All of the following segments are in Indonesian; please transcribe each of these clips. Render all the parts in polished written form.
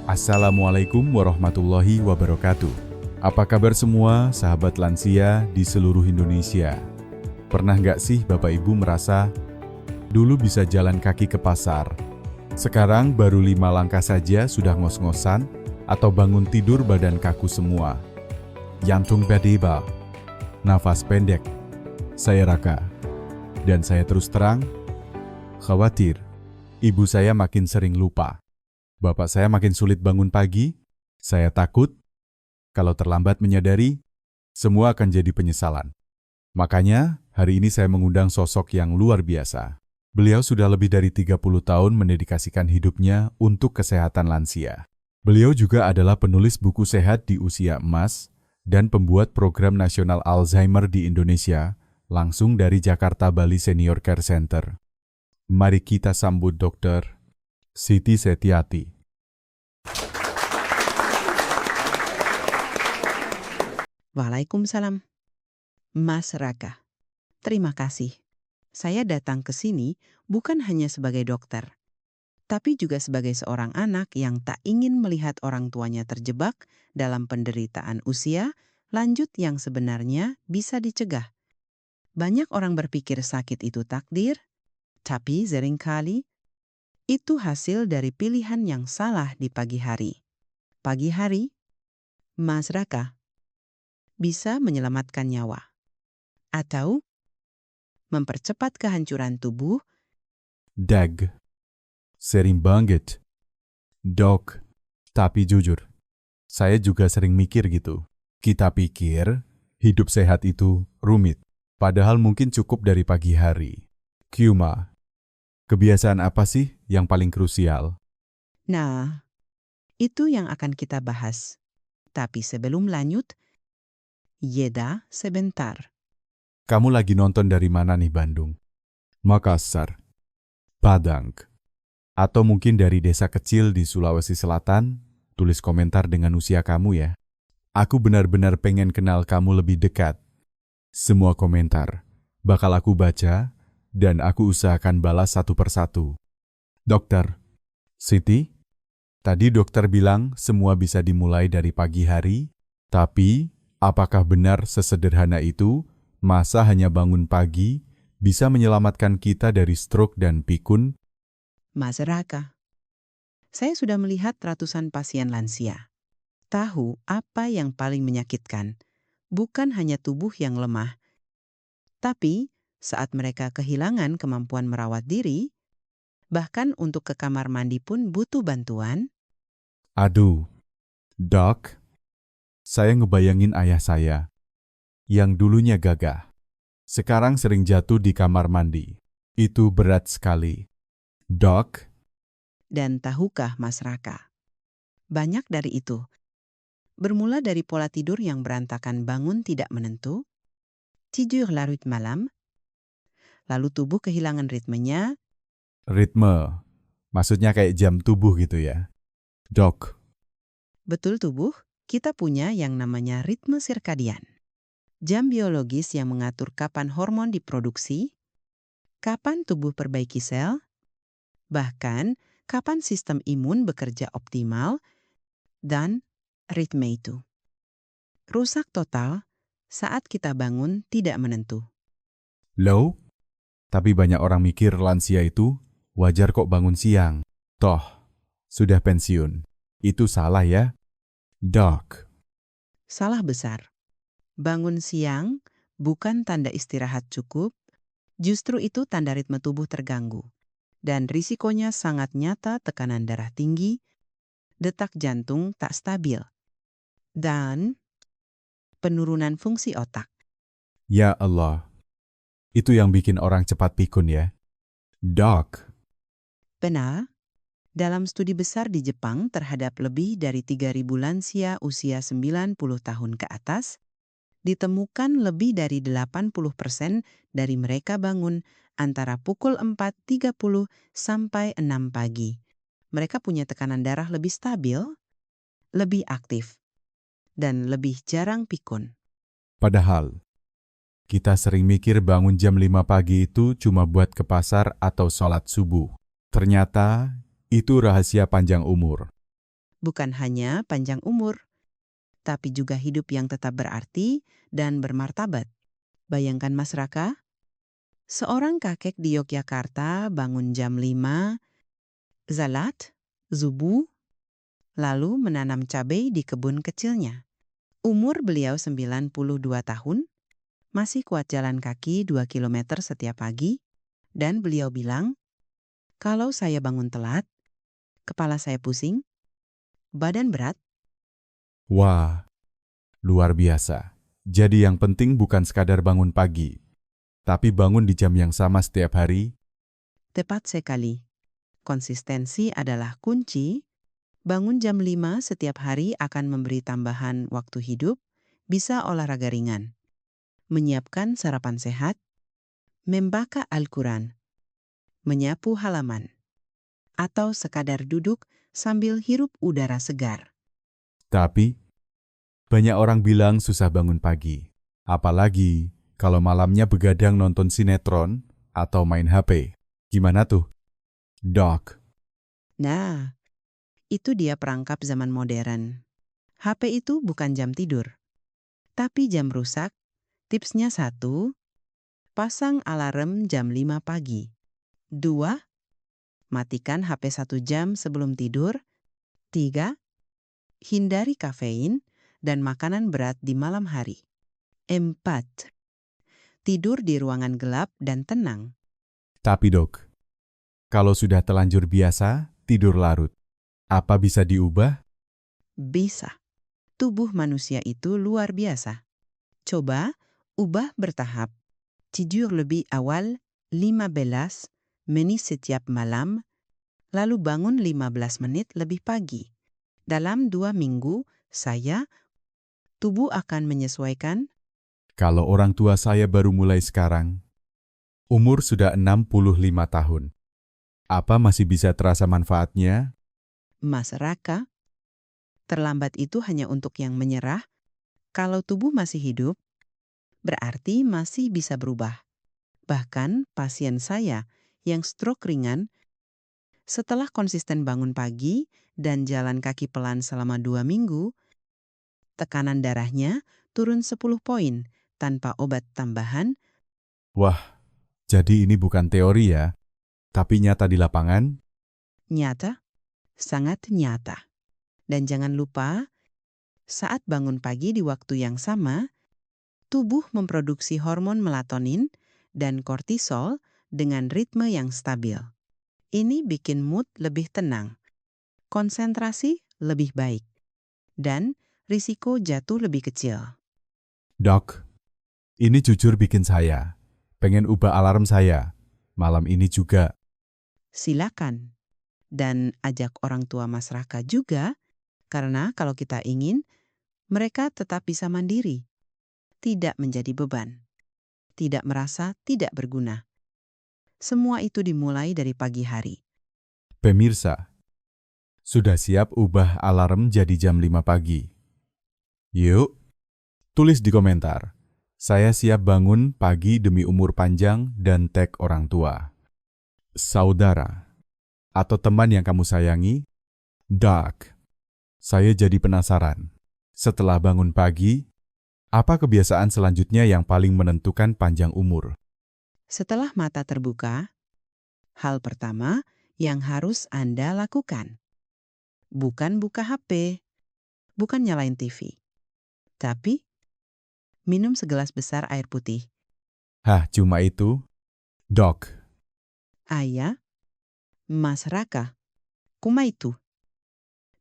Assalamualaikum warahmatullahi wabarakatuh. Apa kabar semua sahabat lansia di seluruh Indonesia? Pernah nggak sih Bapak Ibu merasa dulu bisa jalan kaki ke pasar, sekarang baru 5 langkah saja sudah ngos-ngosan atau bangun tidur badan kaku semua? Jantung berdebar, nafas pendek. Saya Raka, dan saya terus terang khawatir ibu saya makin sering lupa. Bapak saya makin sulit bangun pagi. Saya takut kalau terlambat menyadari, semua akan jadi penyesalan. Makanya, hari ini saya mengundang sosok yang luar biasa. Beliau sudah lebih dari 30 tahun mendedikasikan hidupnya untuk kesehatan lansia. Beliau juga adalah penulis buku sehat di usia emas dan pembuat program nasional Alzheimer di Indonesia, langsung dari Jakarta Bali Senior Care Center. Mari kita sambut Dr. Siti Setiati. Waalaikumsalam. Mas Raka, terima kasih. Saya datang ke sini bukan hanya sebagai dokter, tapi juga sebagai seorang anak yang tak ingin melihat orang tuanya terjebak dalam penderitaan usia lanjut yang sebenarnya bisa dicegah. Banyak orang berpikir sakit itu takdir, tapi seringkali itu hasil dari pilihan yang salah di pagi hari. Pagi hari, Mas Raka, bisa menyelamatkan nyawa atau mempercepat kehancuran tubuh. Dag. Sering banget. Dok. Tapi jujur, saya juga sering mikir gitu. Kita pikir hidup sehat itu rumit, padahal mungkin cukup dari pagi hari. Cuma, kebiasaan apa sih yang paling krusial? Nah, itu yang akan kita bahas. Tapi sebelum lanjut, jeda sebentar. Kamu lagi nonton dari mana nih, Bandung? Makassar, Padang, atau mungkin dari desa kecil di Sulawesi Selatan? Tulis komentar dengan usia kamu ya. Aku benar-benar pengen kenal kamu lebih dekat. Semua komentar bakal aku baca dan aku usahakan balas satu persatu. Dokter Siti, tadi dokter bilang semua bisa dimulai dari pagi hari, tapi apakah benar sesederhana itu? Masa hanya bangun pagi bisa menyelamatkan kita dari stroke dan pikun? Mas Raka, saya sudah melihat ratusan pasien lansia. Tahu apa yang paling menyakitkan? Bukan hanya tubuh yang lemah, tapi saat mereka kehilangan kemampuan merawat diri, bahkan untuk ke kamar mandi pun butuh bantuan. Aduh, dok, saya ngebayangin ayah saya yang dulunya gagah, sekarang sering jatuh di kamar mandi. Itu berat sekali. Dok, Dan tahukah Mas Raka, banyak dari itu bermula dari pola tidur yang berantakan, bangun tidak menentu, tidur larut malam, lalu tubuh kehilangan ritmenya. ritme, maksudnya kayak jam tubuh gitu ya. Dok, Betul, tubuh kita punya yang namanya ritme sirkadian. Jam biologis yang mengatur kapan hormon diproduksi, kapan tubuh perbaiki sel, bahkan kapan sistem imun bekerja optimal, dan ritme itu rusak total saat kita bangun tidak menentu. low, tapi banyak orang mikir lansia itu wajar kok bangun siang. Toh, sudah pensiun. Itu salah ya? Dok, Salah besar. Bangun siang bukan tanda istirahat cukup, justru itu tanda ritme tubuh terganggu. Dan risikonya sangat nyata: tekanan darah tinggi, detak jantung tak stabil, dan penurunan fungsi otak. ya Allah, itu yang bikin orang cepat pikun ya. Dok, Benar, dalam studi besar di Jepang terhadap lebih dari 3.000 lansia usia 90 tahun ke atas, ditemukan lebih dari 80% dari mereka bangun antara pukul 4.30 sampai 6 pagi. Mereka punya tekanan darah lebih stabil, lebih aktif, dan lebih jarang pikun. padahal kita sering mikir bangun jam 5 pagi itu cuma buat ke pasar atau sholat subuh. Ternyata itu rahasia panjang umur. Bukan hanya panjang umur, tapi juga hidup yang tetap berarti dan bermartabat. Bayangkan Mas Raka, seorang kakek di Yogyakarta bangun jam 5, zalat, zubuh, lalu menanam cabai di kebun kecilnya. Umur beliau 92 tahun, masih kuat jalan kaki 2 kilometer setiap pagi, dan beliau bilang, kalau saya bangun telat, kepala saya pusing, badan berat. Wah, luar biasa. Jadi yang penting bukan sekadar bangun pagi, tapi bangun di jam yang sama setiap hari. Tepat sekali. Konsistensi adalah kunci. Bangun jam 5 setiap hari akan memberi tambahan waktu hidup, bisa olahraga ringan, menyiapkan sarapan sehat, membaca Al-Quran, menyapu halaman, atau sekadar duduk sambil hirup udara segar. Tapi, banyak orang bilang susah bangun pagi. Apalagi kalau malamnya begadang nonton sinetron atau main HP. Gimana tuh, Dok? Nah, itu dia perangkap zaman modern. HP itu bukan jam tidur, tapi jam rusak. Tipsnya 1, pasang alarm jam 5 pagi. 2, matikan HP 1 jam sebelum tidur. 3, hindari kafein dan makanan berat di malam hari. 4, tidur di ruangan gelap dan tenang. Tapi Dok, kalau sudah telanjur biasa, tidur larut, apa bisa diubah? Bisa. Tubuh manusia itu luar biasa. Coba ubah bertahap. Tidur lebih awal 15 menit setiap malam, lalu bangun 15 menit lebih pagi. Dalam 2 minggu, tubuh akan menyesuaikan. Kalau orang tua saya baru mulai sekarang, umur sudah 65 tahun. Apa masih bisa terasa manfaatnya? Mas Raka, terlambat itu hanya untuk yang menyerah. Kalau tubuh masih hidup, berarti masih bisa berubah. Bahkan pasien saya yang stroke ringan, setelah konsisten bangun pagi dan jalan kaki pelan selama 2 minggu, tekanan darahnya turun 10 poin tanpa obat tambahan. Wah, jadi ini bukan teori ya, tapi nyata di lapangan? Nyata, sangat nyata. Dan jangan lupa, saat bangun pagi di waktu yang sama, tubuh memproduksi hormon melatonin dan kortisol dengan ritme yang stabil. Ini bikin mood lebih tenang, konsentrasi lebih baik, dan risiko jatuh lebih kecil. Dok, ini jujur bikin saya pengen ubah alarm saya malam ini juga. Silakan. Dan ajak orang tua Mas Raka juga, karena kalau kita ingin, mereka tetap bisa mandiri, tidak menjadi beban, tidak merasa tidak berguna. Semua itu dimulai dari pagi hari. Pemirsa, sudah siap ubah alarm jadi jam 5 pagi? Yuk, tulis di komentar. Saya siap bangun pagi demi umur panjang dan tag orang tua, saudara, atau teman yang kamu sayangi. Doc, saya jadi penasaran. Setelah bangun pagi, apa kebiasaan selanjutnya yang paling menentukan panjang umur? Setelah mata terbuka, hal pertama yang harus Anda lakukan, bukan buka HP, bukan nyalain TV, tapi minum segelas besar air putih. Hah, cuma itu? Doc, Ayah, Mas Raka, kuma itu.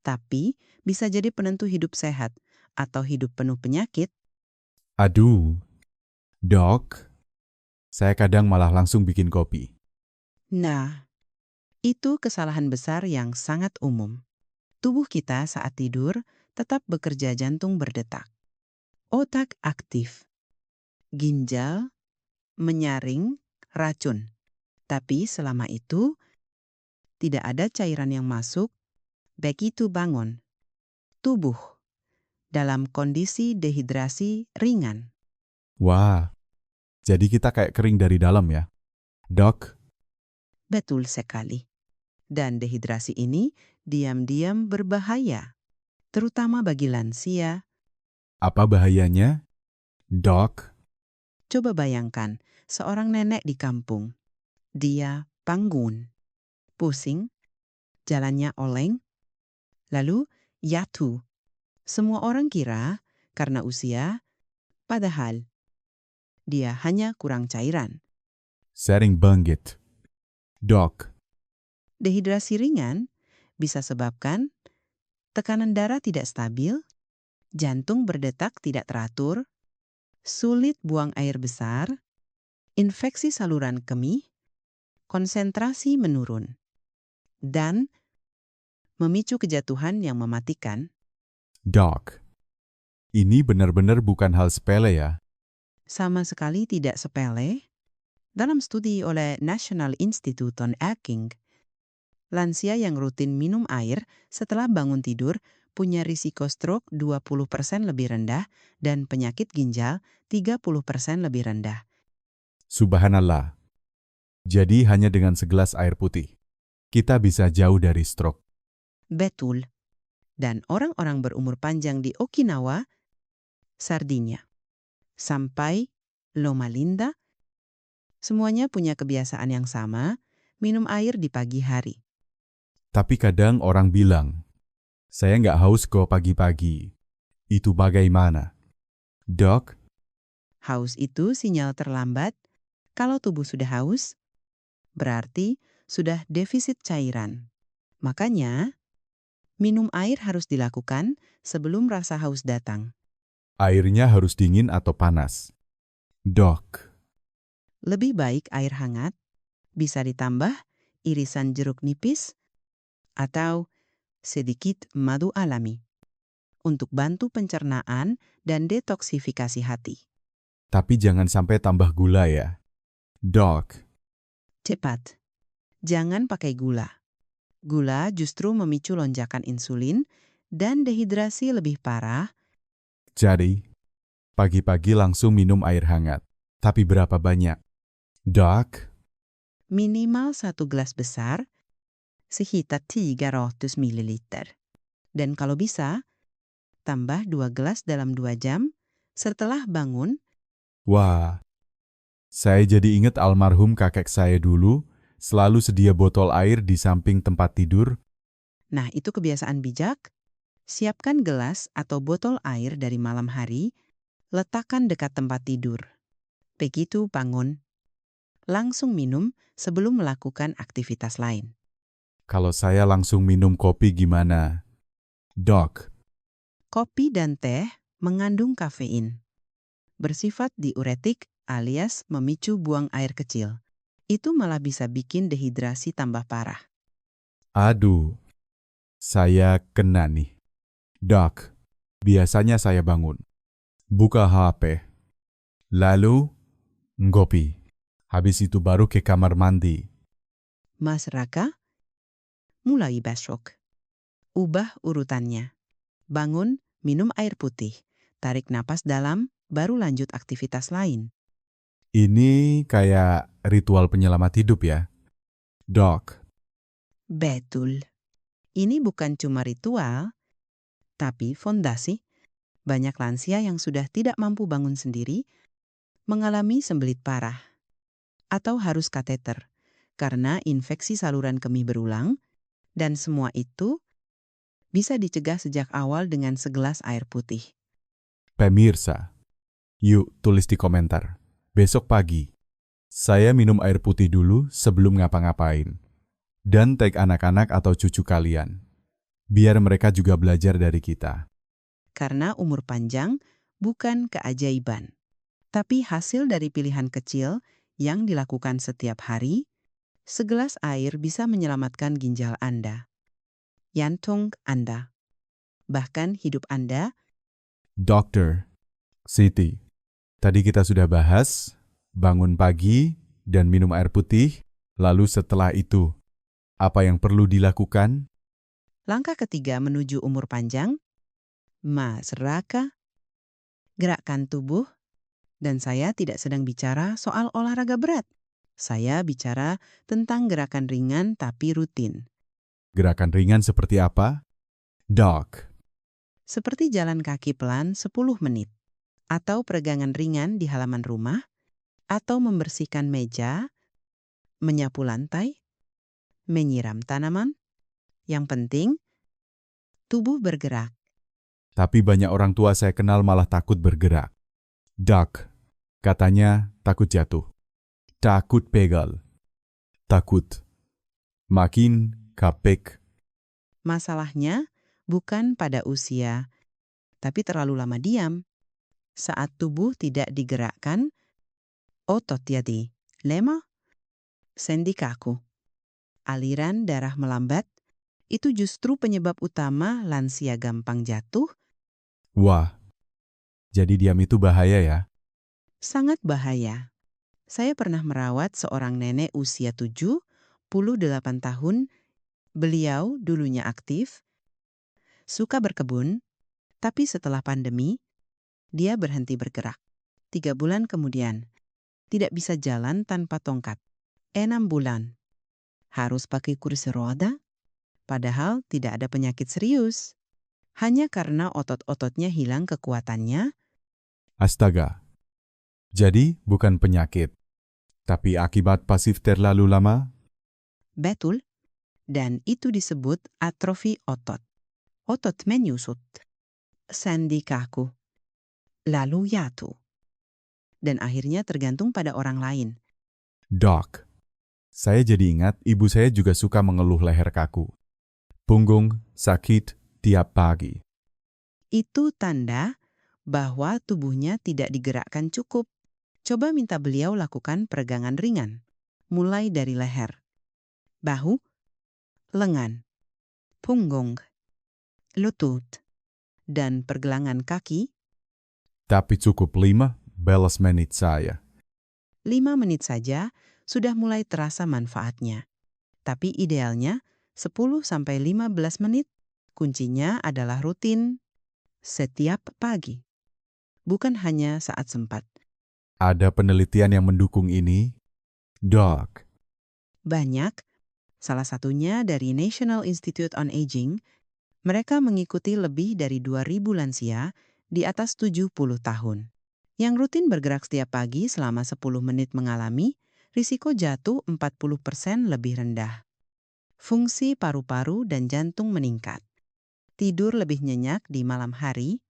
Tapi bisa jadi penentu hidup sehat atau hidup penuh penyakit. aduh, Doc, saya kadang malah langsung bikin kopi. Nah, itu kesalahan besar yang sangat umum. Tubuh kita saat tidur tetap bekerja jantung berdetak. Otak aktif. Ginjal menyaring racun. Tapi selama itu, tidak ada cairan yang masuk, begitu bangun. Tubuh dalam kondisi dehidrasi ringan. Wah, jadi kita kayak kering dari dalam ya? Doc, Betul sekali. Dan dehidrasi ini diam-diam berbahaya, terutama bagi lansia. Apa bahayanya? Dok, Coba bayangkan, seorang nenek di kampung. Dia bangun, pusing, jalannya oleng, lalu jatuh. Semua orang kira karena usia, padahal dia hanya kurang cairan. sering banget. Dok, Dehidrasi ringan bisa sebabkan tekanan darah tidak stabil, jantung berdetak tidak teratur, sulit buang air besar, infeksi saluran kemih, konsentrasi menurun, dan memicu kejatuhan yang mematikan. dok. Ini benar-benar bukan hal sepele ya. Sama sekali tidak sepele. Dalam studi oleh National Institute on Aging, lansia yang rutin minum air setelah bangun tidur punya risiko stroke 20% lebih rendah dan penyakit ginjal 30% lebih rendah. Subhanallah. Jadi hanya dengan segelas air putih, kita bisa jauh dari stroke. Betul. Dan orang-orang berumur panjang di Okinawa, Sardinia, sampai Loma Linda, semuanya punya kebiasaan yang sama, minum air di pagi hari. Tapi kadang orang bilang, saya nggak haus kok pagi-pagi. Itu bagaimana? Dok, Haus itu sinyal terlambat. Kalau tubuh sudah haus, berarti sudah defisit cairan. Makanya, minum air harus dilakukan sebelum rasa haus datang. airnya harus dingin atau panas? Dok, Lebih baik air hangat, bisa ditambah irisan jeruk nipis atau sedikit madu alami untuk bantu pencernaan dan detoksifikasi hati. tapi jangan sampai tambah gula ya. Dok, Cepat, jangan pakai gula. Gula justru memicu lonjakan insulin dan dehidrasi lebih parah. jadi pagi-pagi langsung minum air hangat. Tapi berapa banyak? Dok, Minimal 1 gelas besar, sekitar 300 ml. Dan kalau bisa, tambah 2 gelas dalam 2 jam setelah bangun. wah, saya jadi ingat almarhum kakek saya dulu selalu sedia botol air di samping tempat tidur. Nah, itu kebiasaan bijak. Siapkan gelas atau botol air dari malam hari, letakkan dekat tempat tidur. Begitu bangun, langsung minum sebelum melakukan aktivitas lain. Kalau saya langsung minum kopi gimana? Dok, Kopi dan teh mengandung kafein. Bersifat diuretik alias memicu buang air kecil. Itu malah bisa bikin dehidrasi tambah parah. aduh, saya kena nih. Dok, biasanya saya bangun, buka HP, lalu ngopi. Habis itu baru ke kamar mandi. Mas Raka, mulai besok. Ubah urutannya. Bangun, minum air putih. Tarik napas dalam, baru lanjut aktivitas lain. Ini kayak ritual penyelamat hidup ya. Dok, Betul. Ini bukan cuma ritual, tapi fondasi. Banyak lansia yang sudah tidak mampu bangun sendiri mengalami sembelit parah atau harus kateter karena infeksi saluran kemih berulang, dan semua itu bisa dicegah sejak awal dengan segelas air putih. pemirsa, yuk tulis di komentar. Besok pagi, saya minum air putih dulu sebelum ngapa-ngapain. Dan tag anak-anak atau cucu kalian. Biar mereka juga belajar dari kita. Karena umur panjang bukan keajaiban, tapi hasil dari pilihan kecil yang dilakukan setiap hari. Segelas air bisa menyelamatkan ginjal Anda, jantung Anda, bahkan hidup Anda. Dokter, Siti, tadi kita sudah bahas bangun pagi dan minum air putih. Lalu setelah itu, apa yang perlu dilakukan? Langkah ketiga menuju umur panjang, Mas Raka, gerakkan tubuh. Dan saya tidak sedang bicara soal olahraga berat. Saya bicara tentang gerakan ringan tapi rutin. Gerakan ringan seperti apa? Dog. Seperti jalan kaki pelan 10 menit, atau peregangan ringan di halaman rumah, atau membersihkan meja, menyapu lantai, menyiram tanaman. Yang penting, tubuh bergerak. Tapi banyak orang tua saya kenal malah takut bergerak. Dog. Katanya takut jatuh. Takut pegal. Takut. Makin kapek. Masalahnya bukan pada usia, tapi terlalu lama diam. Saat tubuh tidak digerakkan, otot jadi lemah, sendi kaku. Aliran darah melambat, itu justru penyebab utama lansia gampang jatuh. Wah, jadi diam itu bahaya ya? Sangat bahaya. Saya pernah merawat seorang nenek usia 78 tahun. Beliau dulunya aktif, suka berkebun, tapi setelah pandemi, dia berhenti bergerak. 3 bulan kemudian, tidak bisa jalan tanpa tongkat. 6 bulan, harus pakai kursi roda, padahal tidak ada penyakit serius. Hanya karena otot-ototnya hilang kekuatannya. Astaga. Jadi bukan penyakit, tapi akibat pasif terlalu lama? Betul, dan itu disebut atrofi otot. Otot menyusut, sendi kaku, lalu jatuh. Dan akhirnya tergantung pada orang lain. Dok. Saya jadi ingat ibu saya juga suka mengeluh leher kaku. Punggung sakit tiap pagi. Itu tanda bahwa tubuhnya tidak digerakkan cukup. Coba minta beliau lakukan peregangan ringan, mulai dari leher, bahu, lengan, punggung, lutut, dan pergelangan kaki. Tapi cukup 15 menit saya. 5 menit saja sudah mulai terasa manfaatnya. Tapi idealnya 10-15 menit. Kuncinya adalah rutin setiap pagi, bukan hanya saat sempat. Ada penelitian yang mendukung ini? Dok. Banyak, salah satunya dari National Institute on Aging. Mereka mengikuti lebih dari 2.000 lansia di atas 70 tahun. Yang rutin bergerak setiap pagi selama 10 menit mengalami risiko jatuh 40% lebih rendah. Fungsi paru-paru dan jantung meningkat. Tidur lebih nyenyak di malam hari.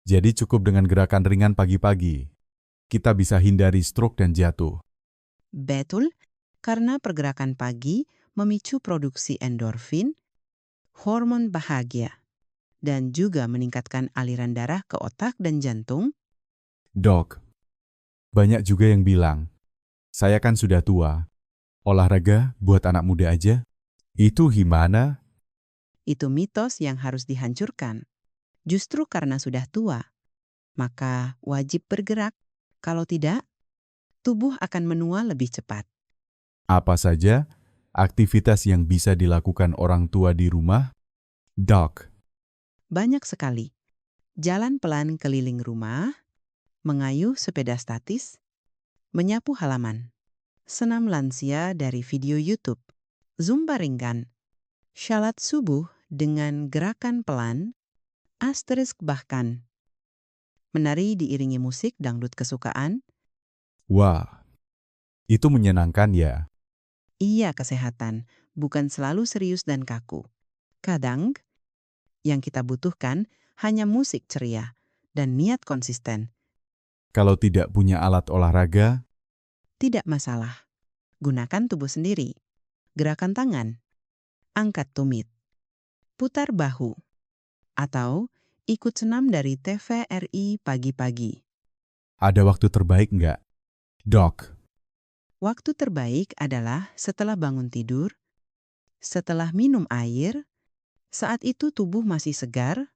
Jadi cukup dengan gerakan ringan pagi-pagi. Kita bisa hindari stroke dan jatuh. Betul, karena pergerakan pagi memicu produksi endorfin, hormon bahagia, dan juga meningkatkan aliran darah ke otak dan jantung. Dok, banyak juga yang bilang, saya kan sudah tua. Olahraga buat anak muda aja. Itu gimana? Itu mitos yang harus dihancurkan. Justru karena sudah tua, maka wajib bergerak. Kalau tidak, tubuh akan menua lebih cepat. Apa saja aktivitas yang bisa dilakukan orang tua di rumah? Dok. Banyak sekali. Jalan pelan keliling rumah, mengayuh sepeda statis, menyapu halaman, senam lansia dari video YouTube, zumba ringan, syalat subuh dengan gerakan pelan, asterisk bahkan. Menari diiringi musik dangdut kesukaan. Wah, itu menyenangkan ya. Iya, kesehatan, bukan selalu serius dan kaku. Kadang, yang kita butuhkan hanya musik ceria dan niat konsisten. Kalau tidak punya alat olahraga, Tidak masalah. Gunakan tubuh sendiri. Gerakan tangan, angkat tumit, putar bahu, atau ikut senam dari TVRI pagi-pagi. ada waktu terbaik nggak? Dok. Waktu terbaik adalah setelah bangun tidur, setelah minum air, saat itu tubuh masih segar,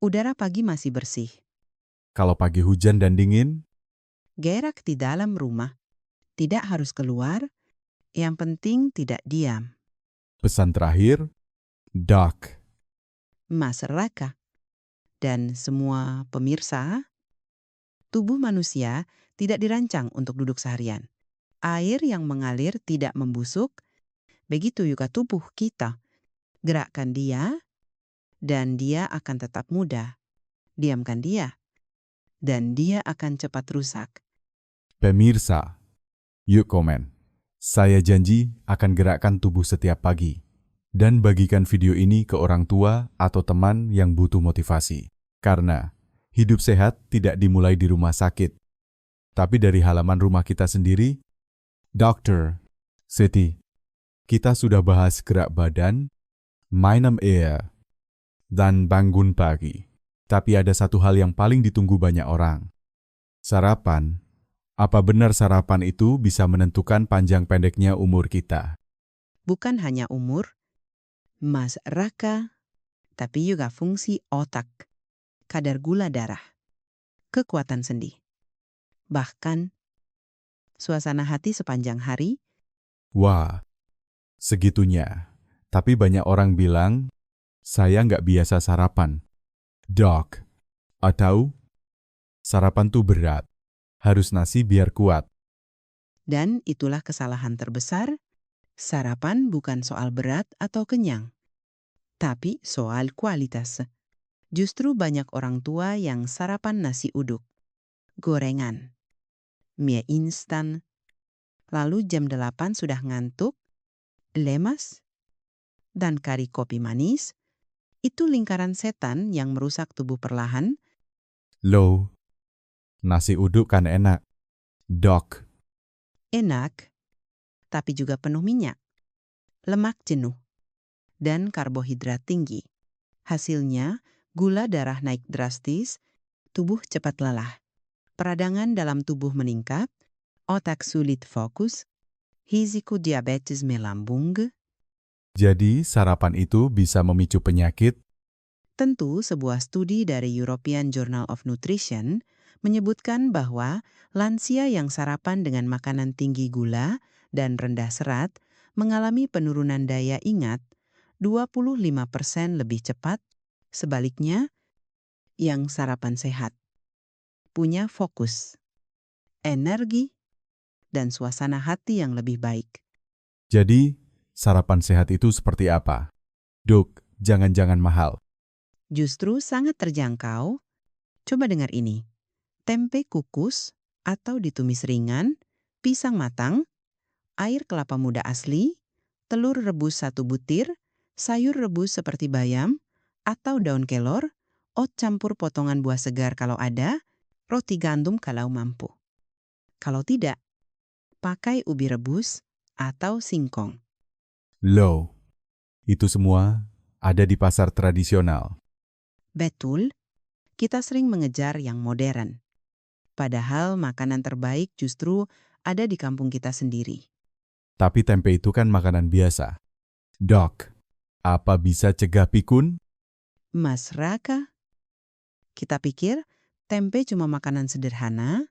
udara pagi masih bersih. Kalau pagi hujan dan dingin, Gerak di dalam rumah, tidak harus keluar, yang penting tidak diam. pesan terakhir, Dok. Mas Raka dan semua pemirsa, tubuh manusia tidak dirancang untuk duduk seharian. Air yang mengalir tidak membusuk, begitu juga tubuh kita. Gerakkan dia, dan dia akan tetap muda. Diamkan dia, dan dia akan cepat rusak. Pemirsa, yuk komen. Saya janji akan gerakkan tubuh setiap pagi. Dan bagikan video ini ke orang tua atau teman yang butuh motivasi. Karena hidup sehat tidak dimulai di rumah sakit, tapi dari halaman rumah kita sendiri. Dokter, Siti, kita sudah bahas gerak badan, minum air, dan bangun pagi. Tapi ada satu hal yang paling ditunggu banyak orang. Sarapan. Apa benar sarapan itu bisa menentukan panjang pendeknya umur kita? Bukan hanya umur, Mas Raka, tapi juga fungsi otak, kadar gula darah, kekuatan sendi. Bahkan, suasana hati sepanjang hari. Wah, segitunya. Tapi banyak orang bilang, saya nggak biasa sarapan. Dok, atau sarapan tuh berat. Harus nasi biar kuat. Dan itulah kesalahan terbesar. Sarapan bukan soal berat atau kenyang, tapi soal kualitas. Justru banyak orang tua yang sarapan nasi uduk, gorengan, mie instan, lalu jam 8 sudah ngantuk, lemas, dan kari kopi manis. Itu lingkaran setan yang merusak tubuh perlahan. Loh, nasi uduk kan enak. Dok, Enak, tapi juga penuh minyak, lemak jenuh, dan karbohidrat tinggi. Hasilnya, gula darah naik drastis, tubuh cepat lelah, peradangan dalam tubuh meningkat, otak sulit fokus, risiko diabetes melambung. jadi sarapan itu bisa memicu penyakit? Tentu, sebuah studi dari European Journal of Nutrition menyebutkan bahwa lansia yang sarapan dengan makanan tinggi gula dan rendah serat mengalami penurunan daya ingat 25% lebih cepat. Sebaliknya, yang sarapan sehat punya fokus, energi, dan suasana hati yang lebih baik. Jadi, sarapan sehat itu seperti apa? Dok, jangan-jangan mahal. Justru sangat terjangkau. Coba dengar ini. Tempe kukus atau ditumis ringan, pisang matang, air kelapa muda asli, telur rebus 1 butir, sayur rebus seperti bayam atau daun kelor, oat campur potongan buah segar kalau ada, roti gandum kalau mampu. Kalau tidak, pakai ubi rebus atau singkong. Loh, itu semua ada di pasar tradisional. Betul, kita sering mengejar yang modern. Padahal makanan terbaik justru ada di kampung kita sendiri. Tapi tempe itu kan makanan biasa. Dok, apa bisa cegah pikun? Mas Raka, kita pikir tempe cuma makanan sederhana,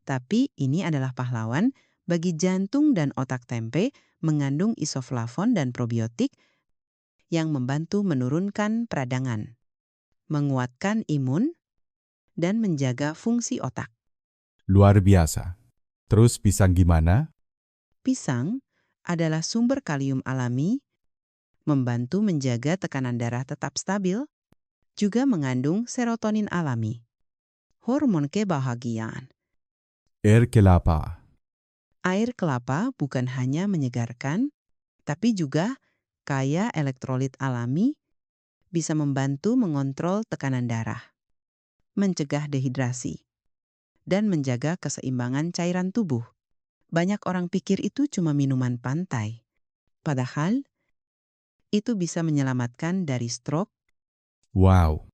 tapi ini adalah pahlawan bagi jantung dan otak. Tempe mengandung isoflavon dan probiotik yang membantu menurunkan peradangan, menguatkan imun, dan menjaga fungsi otak. Luar biasa. Terus pisang gimana? Pisang adalah sumber kalium alami, membantu menjaga tekanan darah tetap stabil, juga mengandung serotonin alami, hormon kebahagiaan. Air kelapa. Air kelapa bukan hanya menyegarkan, tapi juga kaya elektrolit alami, bisa membantu mengontrol tekanan darah, mencegah dehidrasi, dan menjaga keseimbangan cairan tubuh. Banyak orang pikir itu cuma minuman pantai. Padahal, itu bisa menyelamatkan dari stroke. Wow,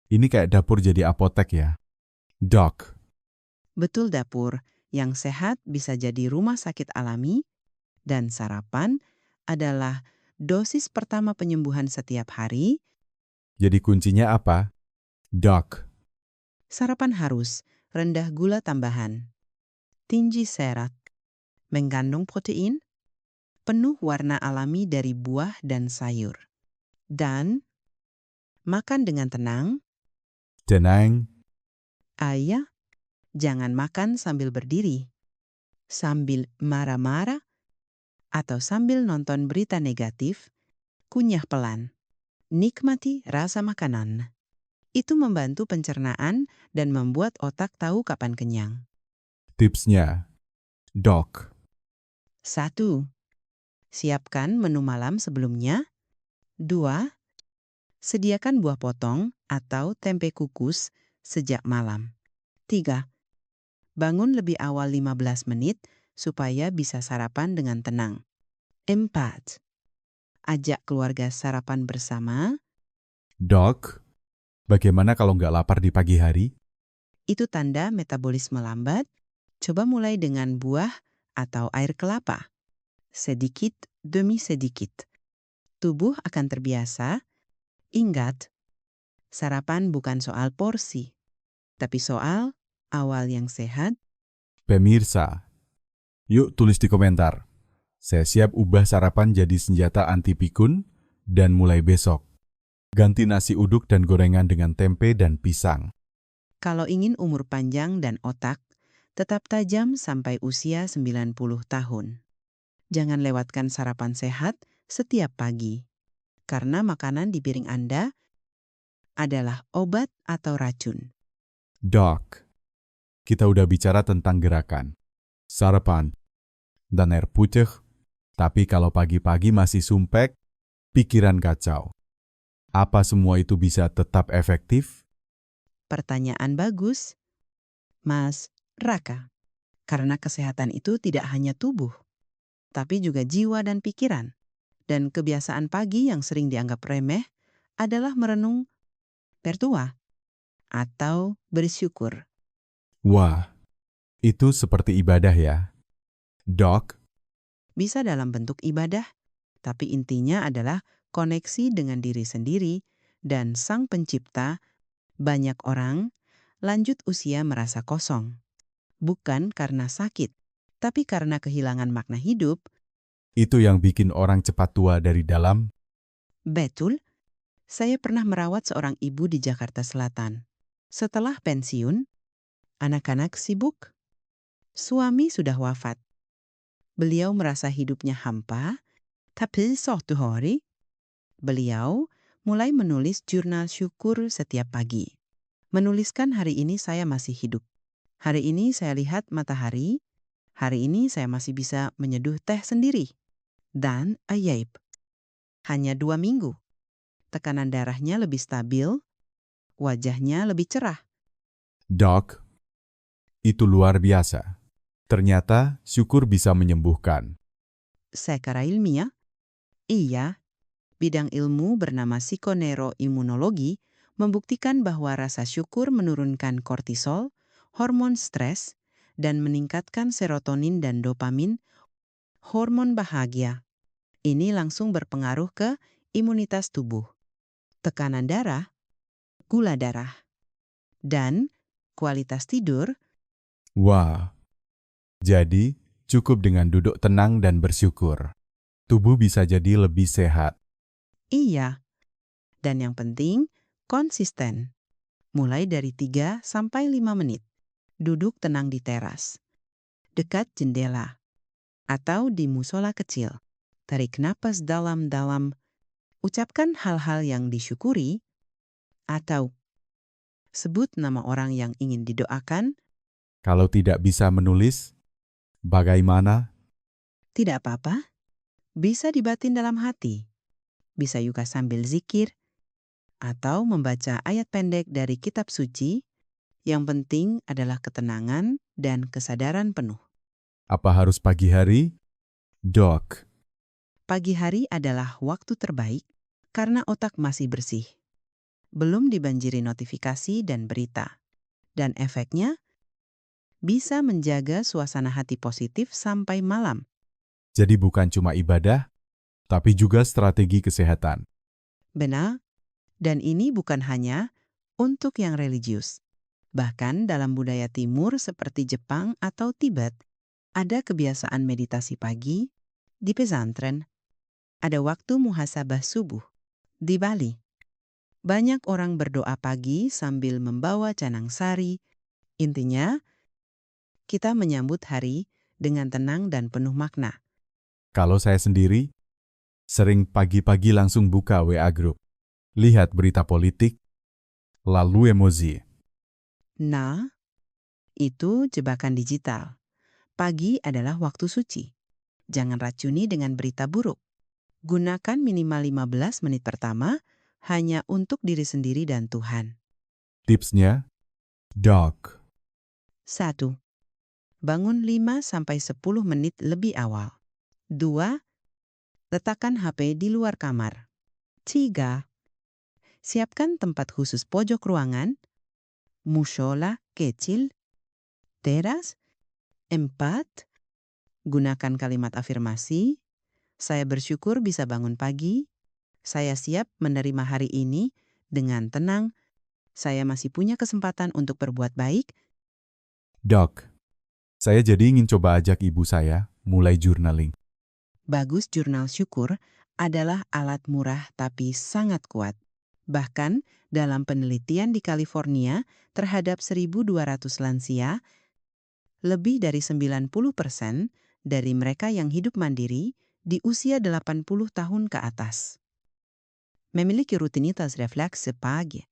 ini kayak dapur jadi apotek ya. Dok, Betul dapur, yang sehat bisa jadi rumah sakit alami, dan sarapan adalah dosis pertama penyembuhan setiap hari. jadi kuncinya apa? Dok, Sarapan harus rendah gula tambahan, tinggi serat, mengandung protein, penuh warna alami dari buah dan sayur, dan makan dengan tenang. tenang. Ayah, jangan makan sambil berdiri, sambil marah-marah, atau sambil nonton berita negatif. kunyah pelan. Nikmati rasa makanan. Itu membantu pencernaan dan membuat otak tahu kapan kenyang. Tipsnya, Dok. 1. Siapkan menu malam sebelumnya. 2. Sediakan buah potong atau tempe kukus sejak malam. 3. Bangun lebih awal 15 menit supaya bisa sarapan dengan tenang. 4. Ajak keluarga sarapan bersama. Dok, bagaimana kalau nggak lapar di pagi hari? Itu tanda metabolisme lambat. Coba mulai dengan buah atau air kelapa. Sedikit demi sedikit. Tubuh akan terbiasa. Ingat, sarapan bukan soal porsi, tapi soal awal yang sehat. Pemirsa, yuk tulis di komentar. Saya siap ubah sarapan jadi senjata anti pikun dan mulai besok. Ganti nasi uduk dan gorengan dengan tempe dan pisang. Kalau ingin umur panjang dan otak tetap tajam sampai usia 90 tahun. Jangan lewatkan sarapan sehat setiap pagi. Karena makanan di piring Anda adalah obat atau racun. Dok, kita udah bicara tentang gerakan, sarapan, dan air putih. Tapi kalau pagi-pagi masih sumpek, pikiran kacau. Apa semua itu bisa tetap efektif? Pertanyaan bagus, Mas Raka. Karena kesehatan itu tidak hanya tubuh, tapi juga jiwa dan pikiran. Dan kebiasaan pagi yang sering dianggap remeh adalah merenung bertua atau bersyukur. Wah, itu seperti ibadah ya. Dok, Bisa dalam bentuk ibadah, tapi intinya adalah koneksi dengan diri sendiri dan Sang Pencipta. Banyak orang lanjut usia merasa kosong. Bukan karena sakit, tapi karena kehilangan makna hidup. itu yang bikin orang cepat tua dari dalam. Betul, saya pernah merawat seorang ibu di Jakarta Selatan. Setelah pensiun, anak-anak sibuk, suami sudah wafat. Beliau merasa hidupnya hampa, tapi suatu hari, beliau mulai menulis jurnal syukur setiap pagi. Menuliskan hari ini saya masih hidup. Hari ini saya lihat matahari. Hari ini saya masih bisa menyeduh teh sendiri. Dan ajaib. Hanya 2 minggu. Tekanan darahnya lebih stabil, wajahnya lebih cerah. Dok, itu luar biasa. Ternyata syukur bisa menyembuhkan. Secara ilmiah, iya, bidang ilmu bernama psikoneuroimunologi membuktikan bahwa rasa syukur menurunkan kortisol, hormon stres, dan meningkatkan serotonin dan dopamin, hormon bahagia. Ini langsung berpengaruh ke imunitas tubuh, tekanan darah, gula darah, dan kualitas tidur. Wah, jadi cukup dengan duduk tenang dan bersyukur. Tubuh bisa jadi lebih sehat. Iya, dan yang penting konsisten. Mulai dari 3 sampai 5 menit. Duduk tenang di teras, dekat jendela, atau di musola kecil. Tarik napas dalam-dalam, ucapkan hal-hal yang disyukuri, atau sebut nama orang yang ingin didoakan. Kalau tidak bisa menulis, bagaimana? Tidak apa-apa, bisa dibatin dalam hati. Bisa juga sambil zikir, atau membaca ayat pendek dari kitab suci. Yang penting adalah ketenangan dan kesadaran penuh. Apa harus pagi hari? Dok, Pagi hari adalah waktu terbaik karena otak masih bersih. Belum dibanjiri notifikasi dan berita. Dan efeknya bisa menjaga suasana hati positif sampai malam. jadi bukan cuma ibadah, tapi juga strategi kesehatan. Benar, dan ini bukan hanya untuk yang religius. Bahkan dalam budaya timur seperti Jepang atau Tibet, ada kebiasaan meditasi pagi di pesantren. Ada waktu muhasabah subuh di Bali. Banyak orang berdoa pagi sambil membawa canang sari. Intinya, kita menyambut hari dengan tenang dan penuh makna. Kalau saya sendiri, Sering pagi-pagi langsung buka WA Group, lihat berita politik, lalu emosi. Nah, itu jebakan digital. Pagi adalah waktu suci. Jangan racuni dengan berita buruk. Gunakan minimal 15 menit pertama hanya untuk diri sendiri dan Tuhan. Tipsnya, Doc. 1. Bangun 5-10 menit lebih awal. 2. Letakkan HP di luar kamar. 3. Siapkan tempat khusus pojok ruangan, mushola kecil, teras. 4. Gunakan kalimat afirmasi. Saya bersyukur bisa bangun pagi. Saya siap menerima hari ini dengan tenang. Saya masih punya kesempatan untuk berbuat baik. Doc, saya jadi ingin coba ajak ibu saya mulai journaling. Bagus, jurnal syukur adalah alat murah tapi sangat kuat. Bahkan dalam penelitian di California terhadap 1.200 lansia, lebih dari 90% dari mereka yang hidup mandiri di usia 80 tahun ke atas memiliki rutinitas refleks pagi.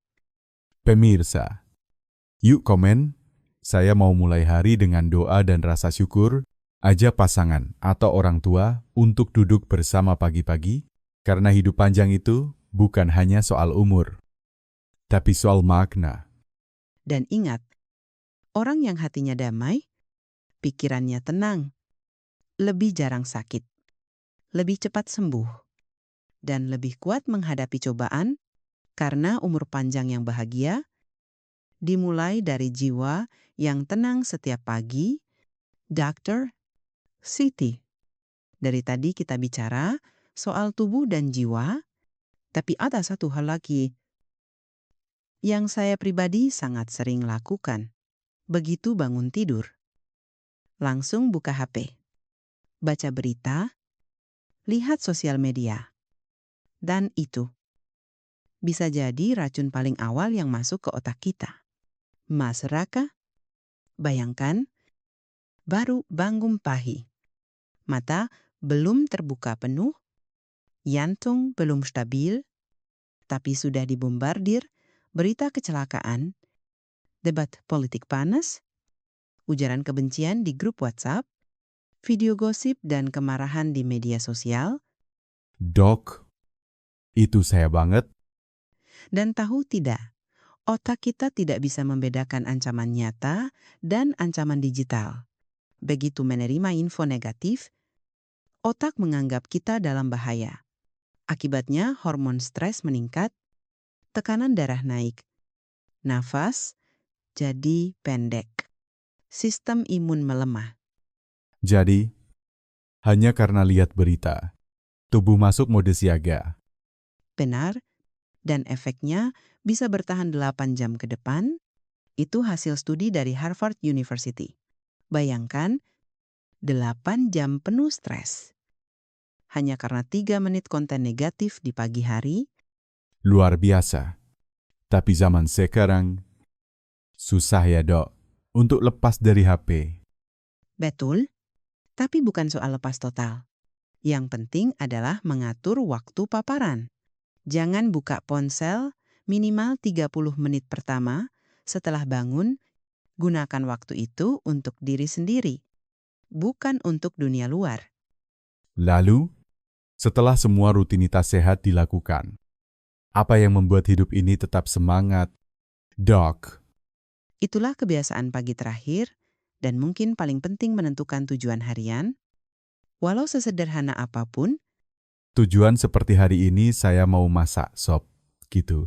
Pemirsa, yuk komen, saya mau mulai hari dengan doa dan rasa syukur, ajak pasangan atau orang tua untuk duduk bersama pagi-pagi, karena hidup panjang itu bukan hanya soal umur, tapi soal makna. Dan ingat, orang yang hatinya damai, pikirannya tenang, lebih jarang sakit, lebih cepat sembuh, dan lebih kuat menghadapi cobaan karena umur panjang yang bahagia dimulai dari jiwa yang tenang setiap pagi. Dr. Siti. Dari tadi kita bicara soal tubuh dan jiwa, tapi ada satu hal lagi yang saya pribadi sangat sering lakukan. Begitu bangun tidur, langsung buka HP, baca berita, lihat sosial media. Dan itu bisa jadi racun paling awal yang masuk ke otak kita. Mas Raka, bayangkan, baru bangun pagi. Mata belum terbuka penuh, jantung belum stabil, tapi sudah dibombardir berita kecelakaan, debat politik panas, ujaran kebencian di grup WhatsApp, video gosip dan kemarahan di media sosial. Doc, itu saya banget. Dan tahu tidak, otak kita tidak bisa membedakan ancaman nyata dan ancaman digital. Begitu menerima info negatif, otak menganggap kita dalam bahaya. Akibatnya hormon stres meningkat, tekanan darah naik, nafas jadi pendek, sistem imun melemah. Jadi, hanya karena lihat berita, tubuh masuk mode siaga. Benar, dan efeknya bisa bertahan 8 jam ke depan. Itu hasil studi dari Harvard University. Bayangkan, 8 jam penuh stres. Hanya karena 3 menit konten negatif di pagi hari. Luar biasa. Tapi zaman sekarang, susah ya Dok, untuk lepas dari HP. Betul, tapi bukan soal lepas total. Yang penting adalah mengatur waktu paparan. Jangan buka ponsel minimal 30 menit pertama setelah bangun. Gunakan waktu itu untuk diri sendiri, bukan untuk dunia luar. Lalu, setelah semua rutinitas sehat dilakukan, apa yang membuat hidup ini tetap semangat? Doc, Itulah kebiasaan pagi terakhir dan mungkin paling penting menentukan tujuan harian. Walau sesederhana apapun, tujuan seperti hari ini saya mau masak sop, gitu.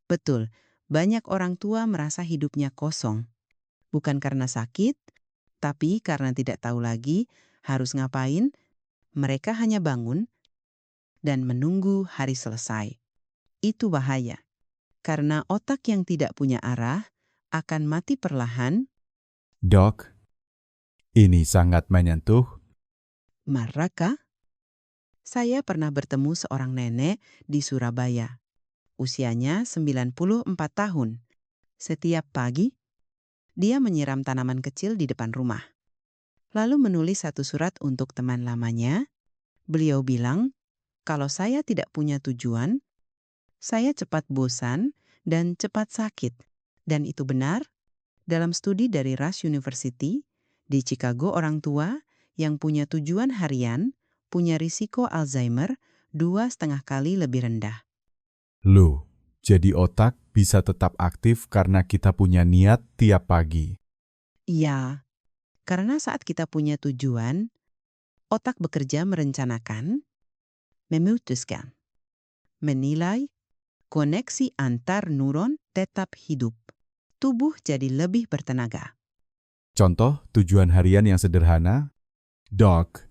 betul, banyak orang tua merasa hidupnya kosong. Bukan karena sakit, tapi karena tidak tahu lagi harus ngapain. Mereka hanya bangun dan menunggu hari selesai. Itu bahaya, karena otak yang tidak punya arah akan mati perlahan. Doc, ini sangat menyentuh. Maraka, saya pernah bertemu seorang nenek di Surabaya. Usianya 94 tahun. Setiap pagi, dia menyiram tanaman kecil di depan rumah. Lalu menulis satu surat untuk teman lamanya. Beliau bilang, Kalau saya tidak punya tujuan, saya cepat bosan dan cepat sakit. Dan itu benar. Dalam studi dari Rush University, di Chicago, orang tua yang punya tujuan harian punya risiko Alzheimer 2,5 kali lebih rendah. Loh, jadi otak bisa tetap aktif karena kita punya niat tiap pagi. Iya, karena saat kita punya tujuan, otak bekerja merencanakan, memutuskan, menilai, koneksi antar neuron tetap hidup. Tubuh jadi lebih bertenaga. Contoh tujuan harian yang sederhana, Doc,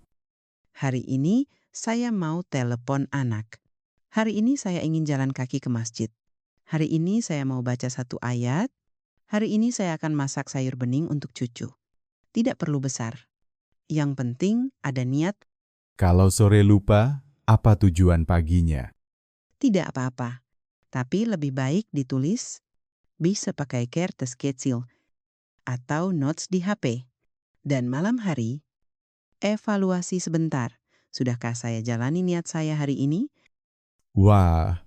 Hari ini saya mau telepon anak. Hari ini saya ingin jalan kaki ke masjid. Hari ini saya mau baca 1 ayat. Hari ini saya akan masak sayur bening untuk cucu. Tidak perlu besar. Yang penting ada niat. kalau sore lupa, apa tujuan paginya? Tidak apa-apa. Tapi lebih baik ditulis. Bisa pakai kertas kecil atau notes di HP. Dan malam hari, evaluasi sebentar. Sudahkah saya jalani niat saya hari ini? Wah,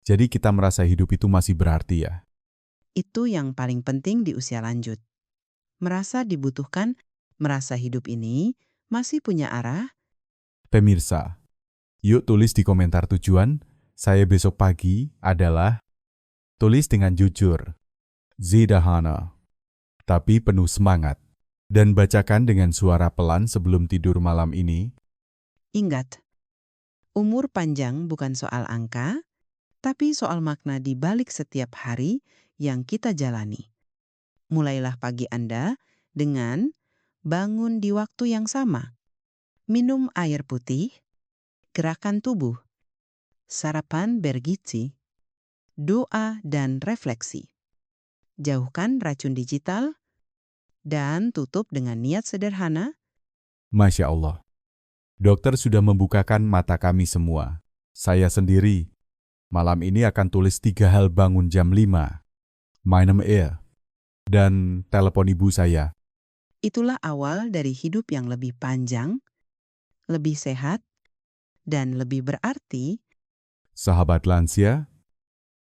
jadi kita merasa hidup itu masih berarti ya? Itu yang paling penting di usia lanjut. Merasa dibutuhkan, merasa hidup ini masih punya arah. Pemirsa, yuk tulis di komentar tujuan saya besok pagi adalah, tulis dengan jujur, sederhana, tapi penuh semangat, dan bacakan dengan suara pelan sebelum tidur malam ini. Ingat, umur panjang bukan soal angka, tapi soal makna di balik setiap hari yang kita jalani. Mulailah pagi Anda dengan bangun di waktu yang sama, minum air putih, gerakan tubuh, sarapan bergizi, doa dan refleksi. Jauhkan racun digital dan tutup dengan niat sederhana. Masya Allah. Dokter sudah membukakan mata kami semua. Saya sendiri, malam ini akan tulis 3 hal bangun jam 5. Minum air. Dan telepon ibu saya. Itulah awal dari hidup yang lebih panjang, lebih sehat, dan lebih berarti. Sahabat lansia,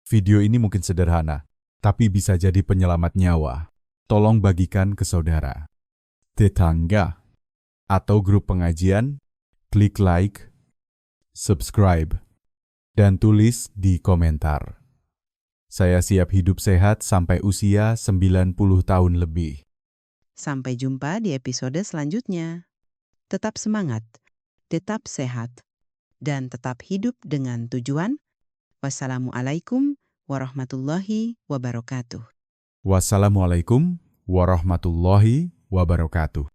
video ini mungkin sederhana, tapi bisa jadi penyelamat nyawa. Tolong bagikan ke saudara, tetangga, atau grup pengajian. Klik like, subscribe, dan tulis di komentar. Saya siap hidup sehat sampai usia 90 tahun lebih. Sampai jumpa di episode selanjutnya. Tetap semangat, tetap sehat, dan tetap hidup dengan tujuan. Wassalamualaikum warahmatullahi wabarakatuh. Wassalamualaikum warahmatullahi wabarakatuh.